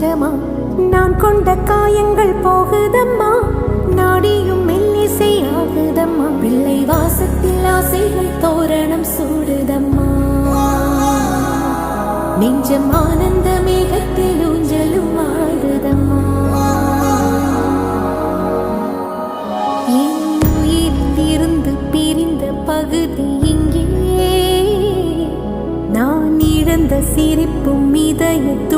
நிஜமா நான் கொண்ட காயங்கள் போகுதம்மா நாடியும் மெல்லிசை ஆகுதம்மா பிள்ளை வாசத்தில் ஆசைகள் தோரணம் சூடுதம்மா நெஞ்சம் ஆனந்த மேகத்தில் ஊஞ்சலும் ஆடுதம்மா என் உயிரிலிருந்து பிரிந்த பகுதி இங்கே நான் இழந்த சிரிப்பும் இதயத்து